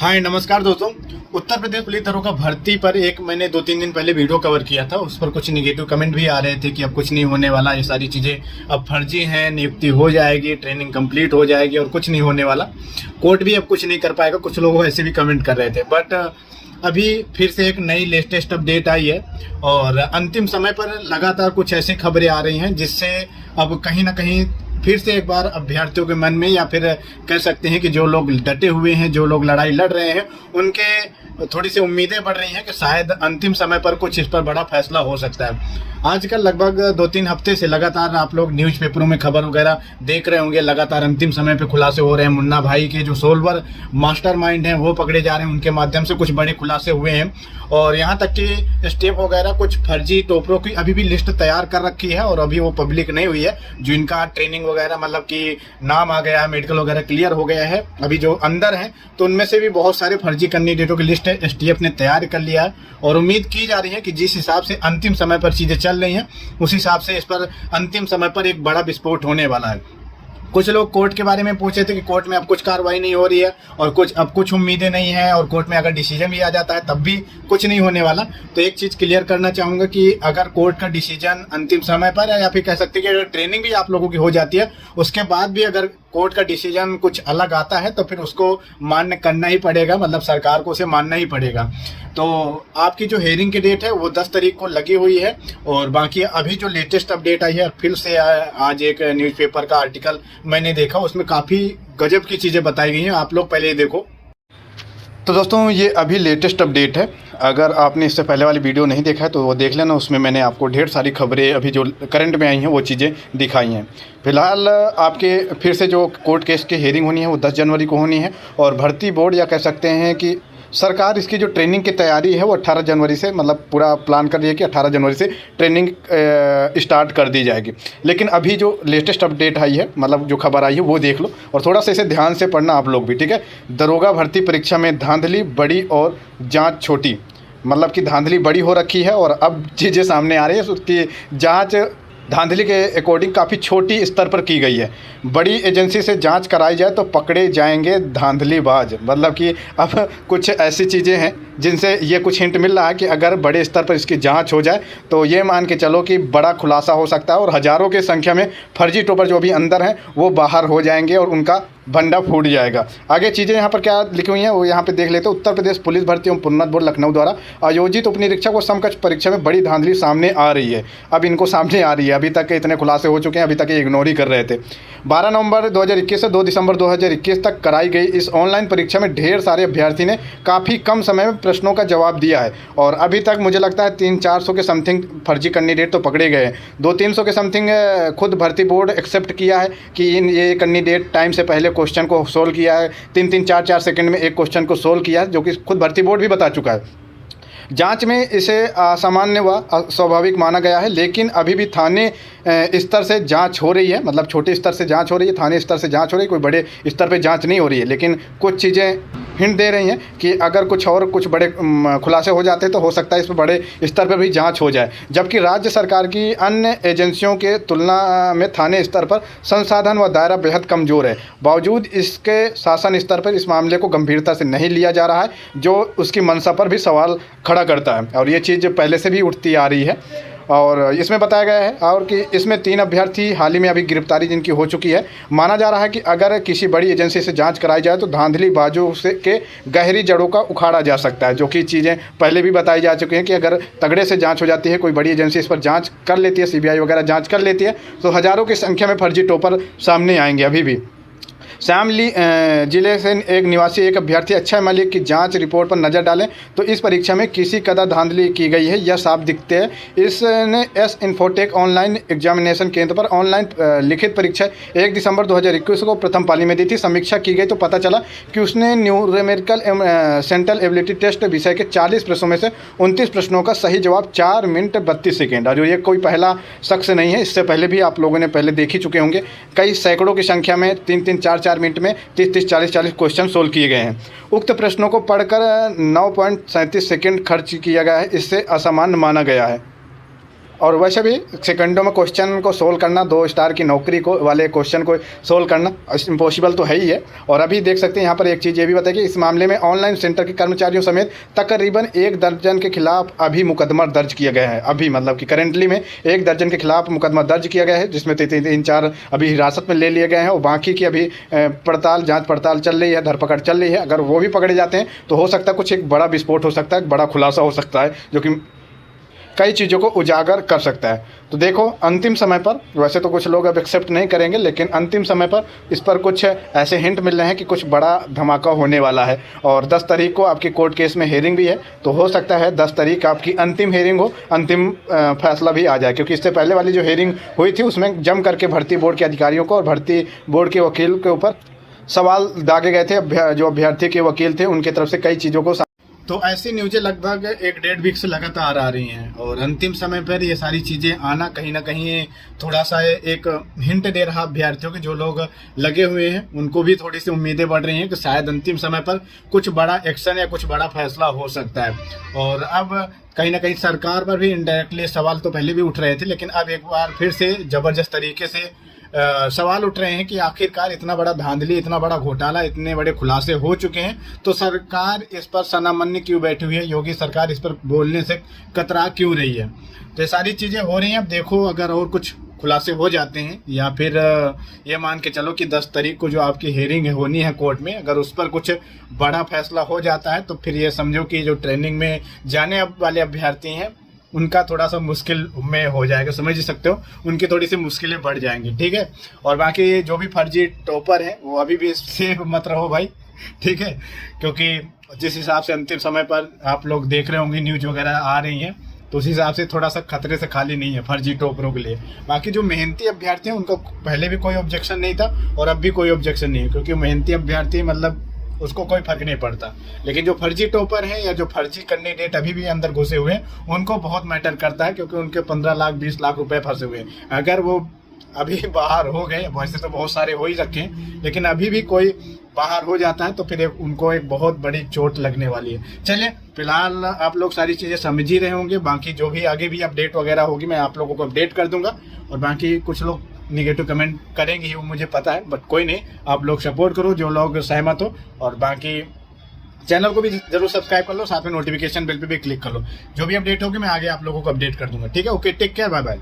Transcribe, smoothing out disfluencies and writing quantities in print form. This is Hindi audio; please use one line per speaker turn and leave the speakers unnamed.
हाय नमस्कार दोस्तों। उत्तर प्रदेश पुलिस दरोगा भर्ती पर मैंने 2-3 दिन पहले वीडियो कवर किया था। उस पर कुछ निगेटिव कमेंट भी आ रहे थे कि अब कुछ नहीं होने वाला, ये सारी चीज़ें अब फर्जी हैं, नियुक्ति हो जाएगी, ट्रेनिंग कंप्लीट हो जाएगी और कुछ नहीं होने वाला, कोर्ट भी अब कुछ नहीं कर पाएगा। कुछ लोग ऐसे भी कमेंट कर रहे थे। बट अभी फिर से एक नई लेटेस्ट अपडेट आई है और अंतिम समय पर लगातार कुछ ऐसी खबरें आ रही हैं जिससे अब कहीं ना कहीं फिर से एक बार अभ्यर्थियों के मन में, या फिर कह सकते हैं कि जो लोग डटे हुए हैं, जो लोग लड़ाई लड़ रहे हैं, उनके थोड़ी सी उम्मीदें बढ़ रही हैं कि शायद अंतिम समय पर कुछ इस पर बड़ा फैसला हो सकता है। आजकल लगभग 2-3 हफ्ते से लगातार आप लोग न्यूज़पेपरों में खबर वगैरह देख रहे होंगे। लगातार अंतिम समय पे खुलासे हो रहे हैं। मुन्ना भाई के जो सोलवर मास्टरमाइंड हैं वो पकड़े जा रहे हैं, उनके माध्यम से कुछ बड़े खुलासे हुए हैं। और यहाँ तक कि स्टेप वगैरह कुछ फर्जी टोपरों की अभी भी लिस्ट तैयार कर रखी है और अभी वो पब्लिक नहीं हुई है। जो इनका ट्रेनिंग वगैरह मतलब कि नाम आ गया है, मेडिकल वगैरह क्लियर हो गया है, अभी जो अंदर हैं तो उनमें से भी बहुत सारे फर्जी कैंडिडेटों की लिस्ट एसटीएफ ने तैयार कर लिया है। और उम्मीद की जा रही है कि जिस हिसाब से अंतिम समय पर चीज़ें चल रही हैं उस हिसाब से इस पर अंतिम समय पर एक बड़ा विस्फोट होने वाला है। कुछ लोग कोर्ट के बारे में पूछे थे कि कोर्ट में अब कुछ कार्रवाई नहीं हो रही है और कुछ उम्मीदें नहीं हैं, और कोर्ट में अगर डिसीजन भी आ जाता है तब भी कुछ नहीं होने वाला। तो एक चीज़ क्लियर करना चाहूँगा कि अगर कोर्ट का डिसीजन अंतिम समय पर है, या फिर कह सकते हैं कि अगर ट्रेनिंग भी आप लोगों की हो जाती है, उसके बाद भी अगर कोर्ट का डिसीजन कुछ अलग आता है तो फिर उसको मान्य करना ही पड़ेगा, मतलब सरकार को उसे मानना ही पड़ेगा। तो आपकी जो हेयरिंग की डेट है वो 10 तारीख को लगी हुई है। और बाकी अभी जो लेटेस्ट अपडेट आई है, फिर से आज एक न्यूज़पेपर का आर्टिकल मैंने देखा, उसमें काफ़ी गजब की चीज़ें बताई गई हैं। आप लोग पहले ही देखो। तो दोस्तों ये अभी लेटेस्ट अपडेट है। अगर आपने इससे पहले वाली वीडियो नहीं देखा है तो वो देख लेना। उसमें मैंने आपको ढेर सारी खबरें अभी जो करंट में आई हैं वो चीज़ें दिखाई हैं। फिलहाल आपके फिर से जो कोर्ट केस की हेयरिंग होनी है वो 10 जनवरी को होनी है। और भर्ती बोर्ड, या कह सकते हैं कि सरकार, इसकी जो ट्रेनिंग की तैयारी है वो 18 जनवरी से, मतलब पूरा प्लान कर रही है कि 18 जनवरी से ट्रेनिंग स्टार्ट कर दी जाएगी। लेकिन अभी जो लेटेस्ट अपडेट आई है, मतलब जो खबर आई है वो देख लो और थोड़ा सा इसे ध्यान से पढ़ना आप लोग भी, ठीक है। दरोगा भर्ती परीक्षा में धांधली बड़ी और जांच छोटी, मतलब कि धांधली बड़ी हो रखी है और अब चीज़ें सामने आ रही है। उसकी जांच धांधली के अकॉर्डिंग काफ़ी छोटी स्तर पर की गई है। बड़ी एजेंसी से जांच कराई जाए तो पकड़े जाएंगे धांधलीबाज, मतलब कि अब कुछ ऐसी चीज़ें हैं जिनसे ये कुछ हिंट मिल रहा है कि अगर बड़े स्तर पर इसकी जांच हो जाए तो ये मान के चलो कि बड़ा खुलासा हो सकता है और हज़ारों की संख्या में फर्जी टोपर जो भी अंदर हैं वो बाहर हो जाएंगे और उनका भंडा फूट जाएगा। आगे चीज़ें यहाँ पर क्या लिखी हुई हैं वो यहाँ पे देख लेते हैं। उत्तर प्रदेश पुलिस भर्ती एवं प्रोन्नत बोर्ड लखनऊ द्वारा आयोजित उपनिरीक्षक व समकक्ष परीक्षा में बड़ी धांधली सामने आ रही है। अब इनको सामने आ रही है, अभी तक के इतने खुलासे हो चुके हैं, अभी तक ये इग्नोर ही कर रहे थे। 12 नवंबर 2021 से 2 दिसंबर 2021 तक कराई गई इस ऑनलाइन परीक्षा में ढेर सारे अभ्यर्थी ने काफ़ी कम समय में प्रश्नों का जवाब दिया है। और अभी तक मुझे लगता है 300-400 के समथिंग फर्जी कैंडिडेट तो पकड़े गए हैं। 200-300 के समथिंग खुद भर्ती बोर्ड एक्सेप्ट किया है कि ये कैंडिडेट टाइम से पहले क्वेश्चन को सोल्व किया है, 3-3, 4-4 सेकंड में एक क्वेश्चन को सोल्व किया है, जो कि खुद भर्ती बोर्ड भी बता चुका है। जांच में इसे असामान्य व अस्वाभाविक माना गया है, लेकिन अभी भी थाने स्तर से जांच हो रही है, मतलब छोटे स्तर से जांच हो रही है, थाने स्तर से जांच हो रही है, कोई बड़े स्तर पे जांच नहीं हो रही है। लेकिन कुछ चीज़ें हिंट दे रही हैं कि अगर कुछ बड़े खुलासे हो जाते हैं तो हो सकता है इस पर बड़े स्तर पर भी जांच हो जाए। जबकि राज्य सरकार की अन्य एजेंसियों के तुलना में थाने स्तर पर संसाधन व दायरा बेहद कमज़ोर है। बावजूद इसके शासन स्तर पर इस मामले को गंभीरता से नहीं लिया जा रहा है, जो उसकी मंशा पर भी सवाल खड़ा करता है। और ये चीज़ पहले से भी उठती आ रही है। और इसमें बताया गया है और कि इसमें 3 अभ्यर्थी हाल ही में अभी गिरफ्तारी जिनकी हो चुकी है। माना जा रहा है कि अगर किसी बड़ी एजेंसी से जांच कराई जाए तो धांधलीबाजों से के गहरी जड़ों का उखाड़ा जा सकता है, जो कि चीज़ें पहले भी बताई जा चुकी हैं कि अगर तगड़े से जांच हो जाती है, कोई बड़ी एजेंसी इस पर जांच कर लेती है, सीबीआई वगैरह जांच कर लेती है, तो हज़ारों की संख्या में फर्जी टोपर सामने आएंगे। अभी भी शामली जिले से एक निवासी एक अभ्यर्थी अक्षय मलिक की जांच रिपोर्ट पर नज़र डालें तो इस परीक्षा में किसी कदर धांधली की गई है, यह साफ दिखते है। इसने एस इन्फोटेक ऑनलाइन एग्जामिनेशन केंद्र पर ऑनलाइन लिखित परीक्षा 1 दिसंबर 2021 को प्रथम पाली में दी थी। समीक्षा की गई तो पता चला कि उसने न्यूमेरिकल सेंट्रल एबिलिटी टेस्ट विषय के 40 प्रश्नों में से 29 प्रश्नों का सही जवाब 4 मिनट 32 सेकेंड। और ये कोई पहला शख्स नहीं है, इससे पहले भी आप लोगों ने पहले देख ही चुके होंगे। कई सैकड़ों की संख्या में 3-3, 4-4 मिनट में 30-30, 40-40 क्वेश्चन सोल्व किए गए हैं। उक्त प्रश्नों को पढ़कर 9.37 सेकंड खर्च किया गया है, इससे असामान्य माना गया है।
और वैसे भी सेकंडों में क्वेश्चन को सोल्व करना, 2 स्टार की नौकरी को वाले क्वेश्चन को सोल्व करना इम्पॉसिबल तो है ही है। और अभी देख सकते हैं यहाँ पर एक चीज़ ये भी बताइए कि इस मामले में ऑनलाइन सेंटर के कर्मचारियों समेत तकरीबन 1 दर्जन के खिलाफ अभी मुकदमा दर्ज किया गया है। अभी मतलब कि करेंटली में 1 दर्जन के खिलाफ मुकदमा दर्ज किया गया है, जिसमें 3-4 अभी हिरासत में ले लिए गए हैं और बाकी की अभी जाँच पड़ताल चल रही है, धरपकड़ चल रही है। अगर वो भी पकड़े जाते हैं तो हो सकता है कुछ एक बड़ा विस्फोट हो सकता है, बड़ा खुलासा हो सकता है, जो कि कई चीज़ों को उजागर कर सकता है। तो देखो अंतिम समय पर, वैसे तो कुछ लोग अब एक्सेप्ट नहीं करेंगे, लेकिन अंतिम समय पर इस पर कुछ ऐसे हिंट मिल रहे हैं कि कुछ बड़ा धमाका होने वाला है। और 10 तारीख को आपकी कोर्ट केस में हेयरिंग भी है, तो हो सकता है 10 तारीख आपकी अंतिम हेयरिंग हो, अंतिम फैसला भी आ जाए। क्योंकि इससे पहले वाली जो हेयरिंग हुई थी उसमें जम करके भर्ती बोर्ड के अधिकारियों को और भर्ती बोर्ड के वकील के ऊपर सवाल दागे गए थे। जो अभ्यर्थी के वकील थे उनकी तरफ से कई चीज़ों को,
तो ऐसी न्यूज़ें लगभग 1-1.5 वीक से लगातार आ रही हैं और अंतिम समय पर ये सारी चीज़ें आना कहीं ना कहीं थोड़ा सा एक हिंट दे रहा अभ्यर्थियों के जो लोग लगे हुए हैं, उनको भी थोड़ी सी उम्मीदें बढ़ रही हैं कि शायद अंतिम समय पर कुछ बड़ा एक्शन या कुछ बड़ा फैसला हो सकता है। और अब कहीं ना कहीं सरकार पर भी इनडायरेक्टली सवाल तो पहले भी उठ रहे थे, लेकिन अब एक बार फिर से ज़बरदस्त तरीके से सवाल उठ रहे हैं कि आखिरकार इतना बड़ा धांधली, इतना बड़ा घोटाला, इतने बड़े खुलासे हो चुके हैं, तो सरकार इस पर सनामन्य क्यों बैठी हुई है? योगी सरकार इस पर बोलने से कतरा क्यों रही है? तो ये सारी चीज़ें हो रही हैं। अब देखो अगर और कुछ खुलासे हो जाते हैं या फिर ये मान के चलो कि 10 तारीख को जो आपकी हेयरिंग होनी है कोर्ट में, अगर उस पर कुछ बड़ा फैसला हो जाता है तो फिर ये समझो कि जो ट्रेनिंग में जाने वाले अभ्यर्थी हैं उनका थोड़ा सा मुश्किल में हो जाएगा, समझ ही सकते हो, उनकी थोड़ी सी मुश्किलें बढ़ जाएंगी। ठीक है, और बाकी जो भी फर्जी टॉपर हैं वो अभी भी सेफ मत रहो भाई, ठीक है, क्योंकि जिस हिसाब से अंतिम समय पर आप लोग देख रहे होंगे न्यूज वगैरह आ रही हैं, तो उस हिसाब से थोड़ा सा खतरे से खाली नहीं है फर्जी टॉपरों के लिए। बाकी जो मेहनती अभ्यर्थी हैं उनको पहले भी कोई ऑब्जेक्शन नहीं था और अब भी कोई ऑब्जेक्शन नहीं है, क्योंकि मेहनती अभ्यर्थी मतलब उसको कोई फर्क नहीं पड़ता। लेकिन जो फर्जी टॉपर हैं या जो फर्जी कैंडिडेट अभी भी अंदर घुसे हुए हैं उनको बहुत मैटर करता है, क्योंकि उनके 15 लाख 20 लाख रुपए फंसे हुए हैं। अगर वो अभी बाहर हो गए, वैसे तो बहुत सारे हो ही रखे हैं, लेकिन अभी भी कोई बाहर हो जाता है तो फिर उनको एक बहुत बड़ी चोट लगने वाली है। चलिए फिलहाल आप लोग सारी चीज़ें समझ ही रहे होंगे, बाकी जो भी आगे भी अपडेट वगैरह होगी मैं आप लोगों को अपडेट कर दूंगा। और बाकी कुछ लोग निगेटिव कमेंट करेंगे ही, वो मुझे पता है, बट कोई नहीं, आप लोग सपोर्ट करो जो लोग सहमत हो, और बाकी चैनल को भी जरूर सब्सक्राइब कर लो, साथ में नोटिफिकेशन बेल पे भी क्लिक कर लो। जो भी अपडेट होगी मैं आगे आप लोगों को अपडेट कर दूंगा। ठीक है, okay, take care, bye bye.